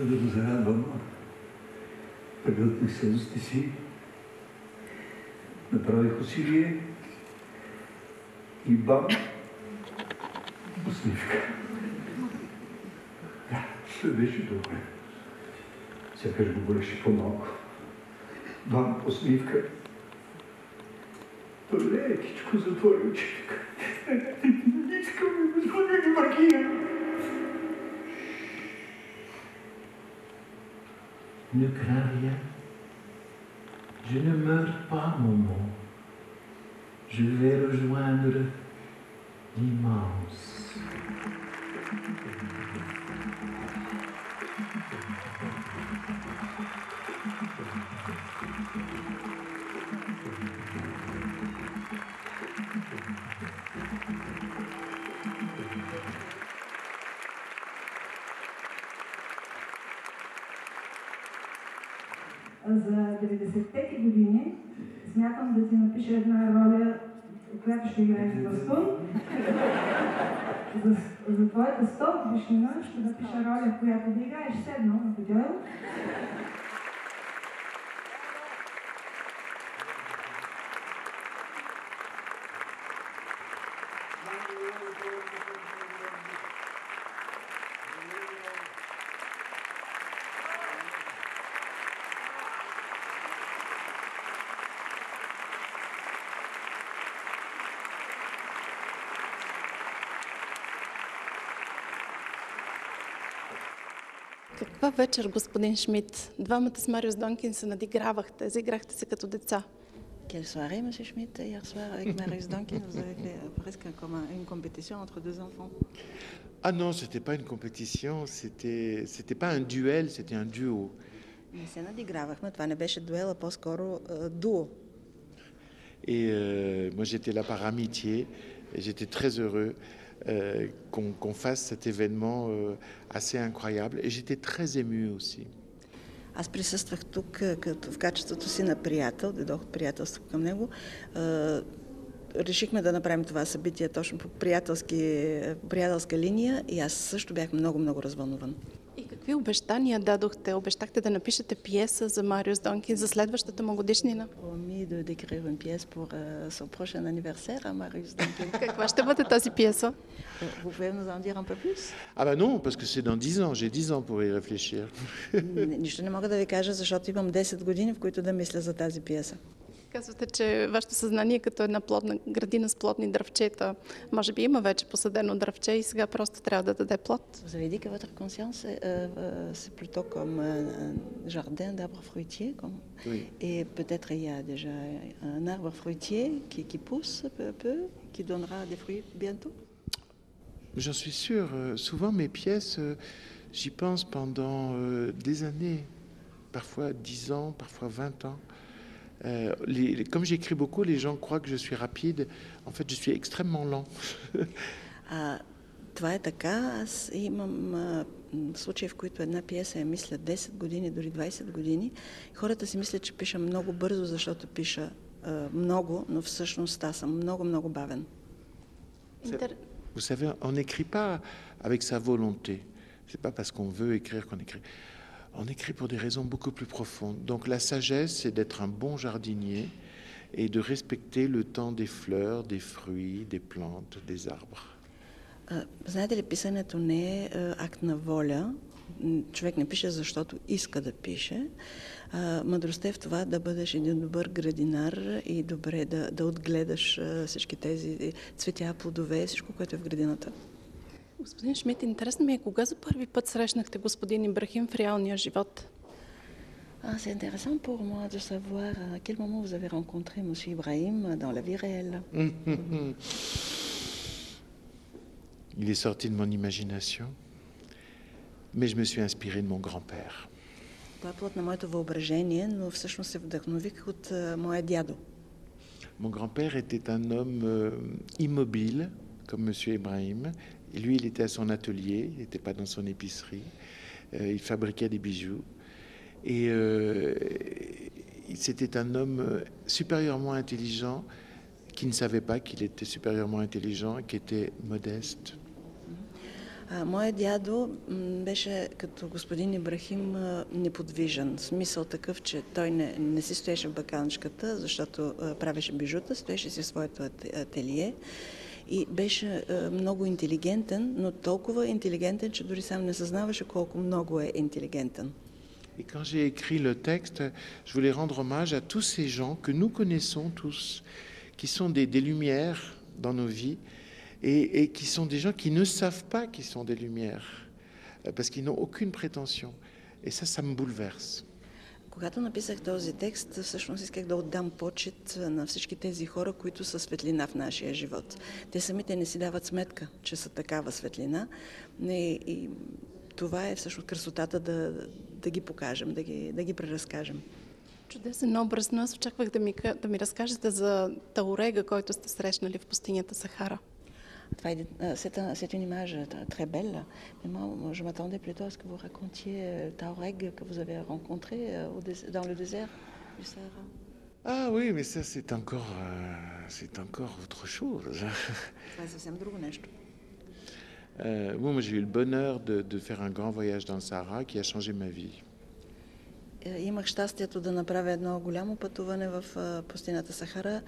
да го зарадвам прегръднах сълзите си, направих усилие и бам, усмивка. Да, ще беше добре. Сякаш го болеше по-малко. Бам, усмивка. Лекичко затвори очите. Искам, господин Маркия. Ne crains rien. Je ne meurs pas, Momo. Je vais rejoindre l'immense. За 90-те години смятам да ти напиша една роля, която ще играеш за Бастун. За твоята 100 годишнина ще напиша роля, в която да играеш седно на подиум. Каква вечер, господин Шмидт? Двамата с Мариус Донкин се надигравахте, заиграхте се като деца. Quelle soirée, monsieur Schmitt, hier soir avec Marius Donkin? Vous avez fait presque une compétition entre deux enfants. Ah non, c'était pas une compétition, c'était pas un duel, c'était un duo. Не се надигравахме, това не беше дуел, а по-скоро дуо. Et moi j'étais là par amitié et j'étais très heureux qu'on fasse cet événement assez incroyable et j'étais très ému aussi. Аз присъствах тук в качеството си на приятел, дойдох от приятелство към него. Решихме да направим това събитие точно по приятелска линия и аз също бях много развълнуван. И какви обещания дадохте? Обещахте да напишете пиеса за Мариус Донкин за следващата му годишнина? Promis de d'écrire une pièce pour son prochain anniversaire à Marius Donkin. Каква ще бъде тази пиеса? Vous pouvez nous en dire un peu plus? Ah bah non, parce que c'est dans 10 ans, j'ai 10 ans pour y réfléchir. Нищо не мога да ви кажа, защото имам 10 години, в които да мисля за тази пиеса. Казвате, че вашето съзнание е като една плодна градина с плодни дръвчета. Може би има вече посадено дръвче и сега просто трябва да даде плод. Vous avez dit que votre conscience c'est plutôt comme un jardin d'arbres fruitiers. Oui. Et peut-être il y a déjà un arbre fruitier qui pousse peu à peu, qui donnera des fruits bientôt. J'en suis sûr. Souvent mes pièces, j'y pense pendant des années, parfois 10 ans, parfois 20 ans. Comme j'écris beaucoup, les gens croient que je suis rapide. En fait, je suis extrêmement lent. Това е така. Аз имам случаи, в които една пиеса я мисля 10 години, дори 20 години. Хората си мислят, че пиша много бързо, защото пиша много, но всъщност аз съм много бавен. Vous savez, on n'écrit pas avec sa volonté. C'est pas parce qu'on veut écrire qu'on écrit. On écrit pour des raisons beaucoup plus profondes. Donc la sagesse, c'est d'être un bon jardinier et de respecter le temps des fleurs, des fruits, des plantes, des arbres. Знаете ли, писането не е акт на воля. Човек не пише, защото иска да пише. Мъдростта е в това да бъдеш един добър градинар и добре да отгледаш всички тези цветя, плодове, всичко, което е в градината. Господин Шмидт, интересно ми е, кога за първи път срещнахте господин Ибрахим в реалния живот? C'est intéressant pour moi de savoir à quel moment vous avez rencontré M. Ibrahim dans la vie réelle. Il est sorti de mon imagination, mais je me suis inspiré de mon grand-père. Това е плод на моето въображение, но всъщност се вдъхнових от моя дядо. Mon grand-père était un homme immobile, comme M. Ibrahim. Et lui, il était à son atelier, il n'était pas dans son épicerie. Il fabriquait des bijoux. Et c'était un homme supérieurement intelligent, qui ne savait pas qu'il était supérieurement intelligent, qui était modeste. Моят дядо беше като господин Ибрахим неподвижен. В смисъл такъв, че той не си стоеше в баканчката, защото правеше бижута, стоеше си в своето ателие и беше много интелигентен, но толкова интелигентен, че дори сам не съзнаваше колко много е интелигентен. Et quand j'ai écrit le texte, je voulais rendre hommage à tous ces gens que nous connaissons tous, qui sont des lumières dans nos vies et qui sont des gens qui ne savent pas qu'ils sont des lumières, parce qu'ils n'ont aucune prétention. Et ça me bouleverse. Когато написах този текст, всъщност исках да отдам почет на всички тези хора, които са светлина в нашия живот. Те самите не си дават сметка, че са такава светлина. И това е всъщност красотата да ги покажем, да ги преразкажем. Чудесен образ, но аз очаквах да ми разкажете за Таурега, който сте срещнали в пустинята Сахара. C'est une image très belle, mais moi je m'attendais plutôt à ce que vous racontiez Taoureg que vous avez rencontré dans le désert du Sahara. Ah oui, mais ça c'est encore autre chose. Това е съвсем друго нещо. Moi j'ai eu le bonheur de faire un grand voyage dans le Sahara qui a changé ma vie. Имах щастието да направя едно голямо пътуване в пустинята Сахара,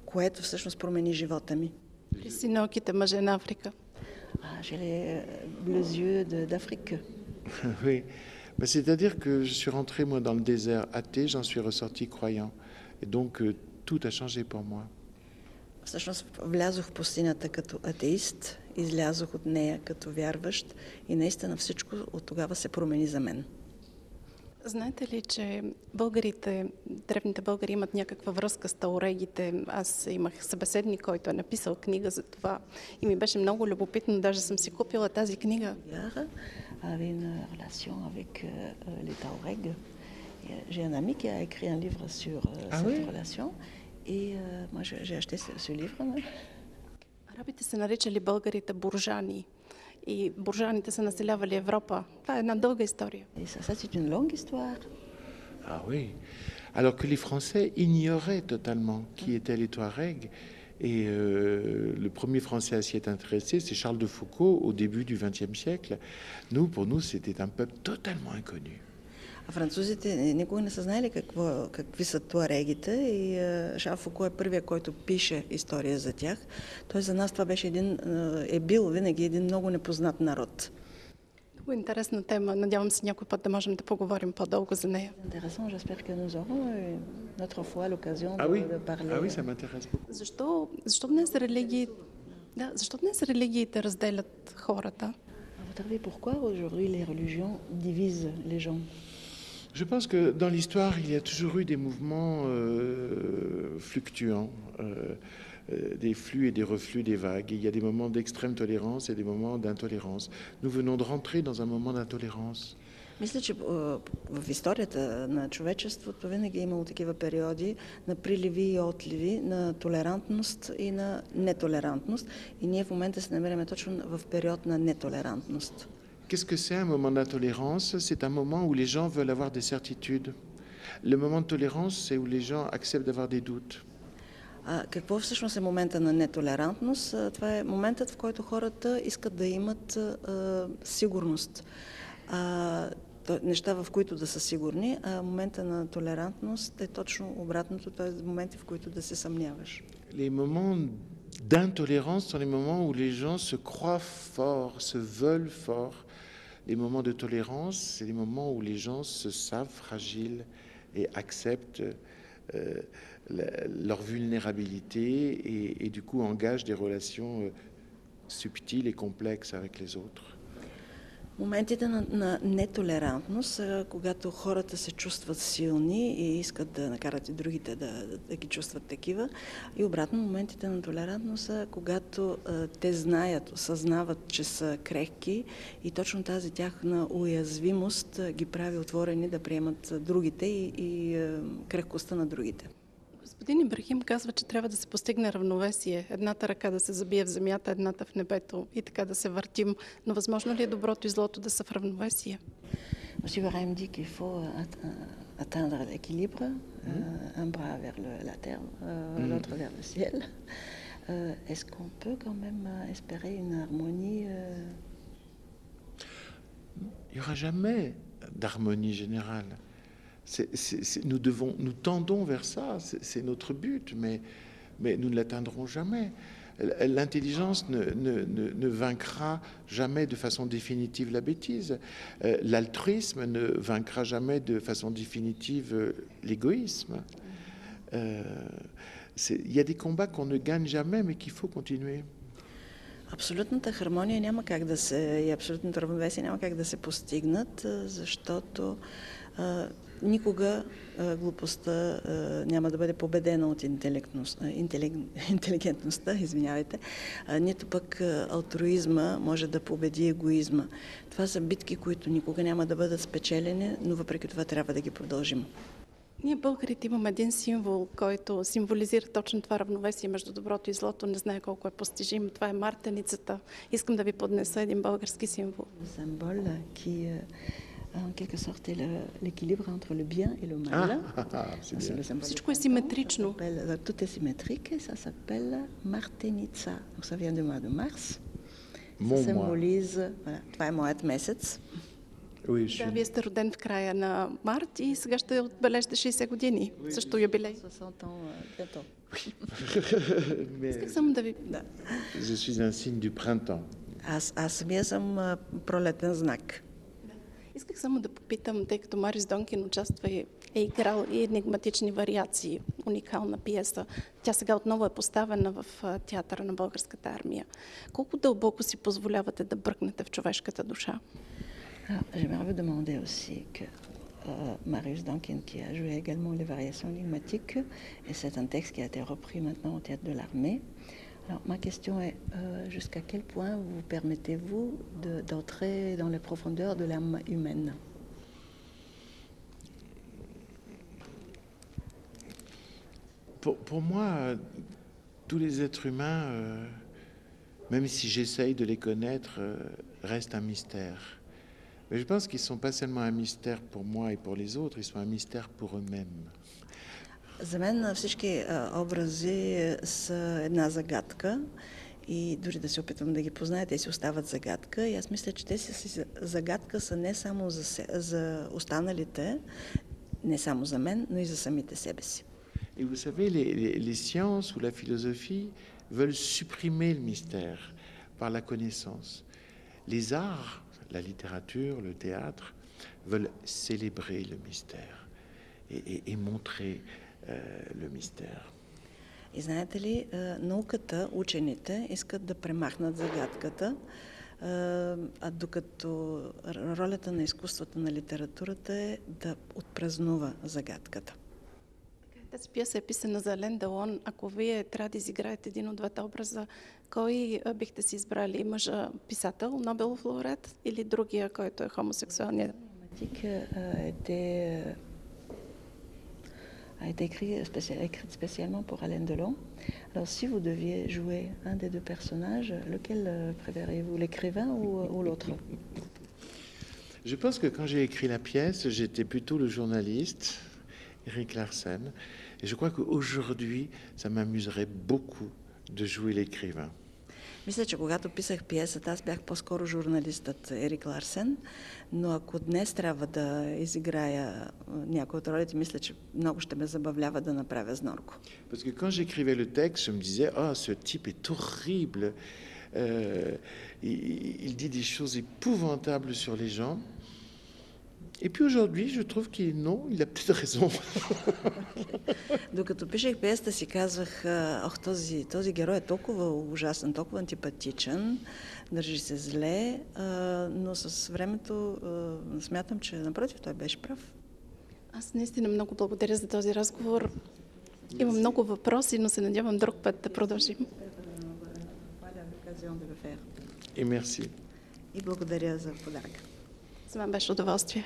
което всъщност промени живота ми. При синоките мъже на Африка. J'ai les bleus yeux d'Afrique. Oui, mais c'est-à-dire que je suis rentré moi dans le désert athée, j'en suis ressorti croyant. Et donc tout a changé pour moi. Всъщност влязох в пустинята като атеист, излязох от нея като вярващ и наистина всичко от тогава се промени за мен. Знаете ли, че древните българи имат някаква връзка с таурегите? Аз имах събеседник, който е написал книга за това и ми беше много любопитно, даже съм си купила тази книга. Avait une relation avec les Taouregs. J'ai un ami qui a écrit un livre sur cette relation et moi j'ai acheté ce livre. Арабите се наричали българите буржани и буржаните са населявали Европа. Това е една дълга история. Et ça c'est une longue histoire. Ah oui. Alors que les Français ignoraient totalement qui étaient les Touaregs. Et le premier Français à s'y être intéressé, c'est Charles de Foucault au début du XXe siècle. Pour nous, c'était un peuple totalement inconnu. А французите никога не са знаели какви са туарегите и Шарл Фуко е първият, който пише история за тях. Той за нас това беше бил винаги един много непознат народ. Много интересна тема. Надявам се някой път да можем да поговорим по-дълго за нея. Интересно, j'espère que nous aurons notre fois l'occasion de parler. Ah oui, ça m'intéresse beaucoup. Защо днес религиите разделят хората? À votre avis, pourquoi aujourd'hui les religions divisent les gens? Je pense que dans l'histoire, il y a toujours eu des mouvements fluctuants, des flux et des reflux des vagues. Il y a des moments d'extrême tolérance et des moments d'intolérance. Nous venons de rentrer dans un moment d'intolérance. Мисля, че в историята на човечеството винаги е имало такива периоди на приливи и отливи, на толерантност и на нетолерантност. И ние в момента се намираме точно в период на нетолерантност. Qu'est-ce que c'est un moment d'intolérance? C'est un moment où les gens veulent avoir des certitudes. Le moment de tolérance, c'est où les gens acceptent d'avoir des doutes. Какво всъщност е момента на нетолерантност? Това е моментът, в който хората искат да имат сигурност. Неща, в които да са сигурни, а момента на толерантност е точно обратното, т.е. моменти, в които да се съмняваш. Les moments d'intolérance sont les moments où les gens se croient forts, se veulent forts. Les moments de tolérance, c'est les moments où les gens se savent fragiles et acceptent leur vulnérabilité et du coup engagent des relations subtiles et complexes avec les autres. Моментите на нетолерантност са когато хората се чувстват силни и искат да накарат и другите да ги чувстват такива. И обратно, моментите на толерантност са когато те знаят, осъзнават, че са крехки и точно тази тяхна уязвимост ги прави отворени да приемат другите и крехкостта на другите. Господин Ибрахим казва, че трябва да се постигне равновесие. Едната ръка да се забие в земята, едната в небето и така да се въртим. Но възможно ли е доброто и злото да са в равновесие? Monsieur Ibrahim dit qu'il faut atteindre l'équilibre, un bras vers la terre, l'autre vers le ciel. Est-ce qu'on peut quand même espérer une harmonie il n'y aura jamais d'harmonie générale. Nous tendons vers ça, c'est notre but, mais nous ne l'atteindrons jamais. L'intelligence ne vaincra jamais de façon définitive la bêtise. L'altruisme ne vaincra jamais de façon définitive l'égoïsme. Il y a des combats qu'on ne gagne jamais, mais qu'il faut continuer. Абсолютната хармония няма как да се, и абсолютното равновесие няма как да се постигнат, защото никога глупостта няма да бъде победена от интелигентността, извинявайте, нито пък алтруизма може да победи егоизма. Това са битки, които никога няма да бъдат спечелени, но въпреки това трябва да ги продължим. Ние българите имаме един символ, който символизира точно това равновесие между доброто и злото. Не знае колко е постижим. Това е мартеницата. Искам да ви поднеса един български символ. Символ, qui en quelque sorte est l'équilibre entre le bien et le mal. Всичко е симетрично. Tout est symétrique et ça s'appelle Martenica. Donc ça vient du mois de mars. Ça symbolise, voilà, това е моят месец. Да, вие сте роден в края на март и сега ще отбележите 60 години. Също юбилей. Исках само да ви... Je suis un signe du printemps. Аз самия съм пролетен знак. Исках само да попитам, тъй като Марис Донкин участва и е играл и енигматични вариации, уникална пиеса. Тя сега отново е поставена в театъра на Българската армия. Колко дълбоко си позволявате да бръкнете в човешката душа? J'aimerais vous demander aussi que Marius Dankin, qui a joué également les variations énigmatiques, et c'est un texte qui a été repris maintenant au théâtre de l'armée. Alors ma question est, jusqu'à quel point vous permettez-vous d'entrer dans les profondeurs de l'âme humaine? Pour moi, tous les êtres humains, même si j'essaye de les connaître, restent un mystère. Mais je pense qu'ils ne sont pas seulement un mystère pour moi et pour les autres, ils sont un mystère pour eux-mêmes. За мен всички образи са една загадка и дори да се опитвам да ги позная, те си остават загадка. И аз мисля, че те си загадка са не само за останалите, не само за мен, но и за самите себе си. Et vous savez, les sciences ou la philosophie veulent supprimer le mystère par la connaissance. Les arts, la littérature, le théâtre, veulent célébrer le mystère et montrer le mystère. И знаете ли, науката, учените искат да премахнат загадката, а докато ролята на изкуството, на литературата е да отпразнува загадката. Тази пиеса е писана за Ален Делон. Ако вие трябва да изиграете един от двата образа, кой бихте си избрали? Мъжа писател, Нобелов лауреат или другия, който е хомосексуалният? A été écrite spécialement pour Alain Delon. Alors, si vous deviez jouer un des deux personnages, lequel préférez-vous, l'écrivain ou l'autre? Je pense que quand j'ai écrit la pièce, j'étais plutôt le journaliste, Erik Larsen, et je crois qu'aujourd'hui, ça m'amuserait beaucoup de jouer l'écrivain. Мисля, че когато писах пиесата, аз бях по-скоро журналистът Ерик Ларсен, но ако днес трябва да изиграя някои от ролите, мисля, че много ще ме забавлява да направя Знорко. Parce que quand j'écrivais le texte, je me disais, oh, ce type est horrible, il dit des choses épouvantables sur les gens. Et puis aujourd'hui, je trouve qu'il a peut-être raison. Докато пишех пиесата си казвах, този герой е толкова ужасен, толкова антипатичен, държи се зле, но с времето смятам, че напротив, той беше прав. Аз наистина много благодаря за този разговор. Имам много въпроси, но се надявам друг път да продължим. И мерси. И благодаря за подаръка. За мен беше удоволствие.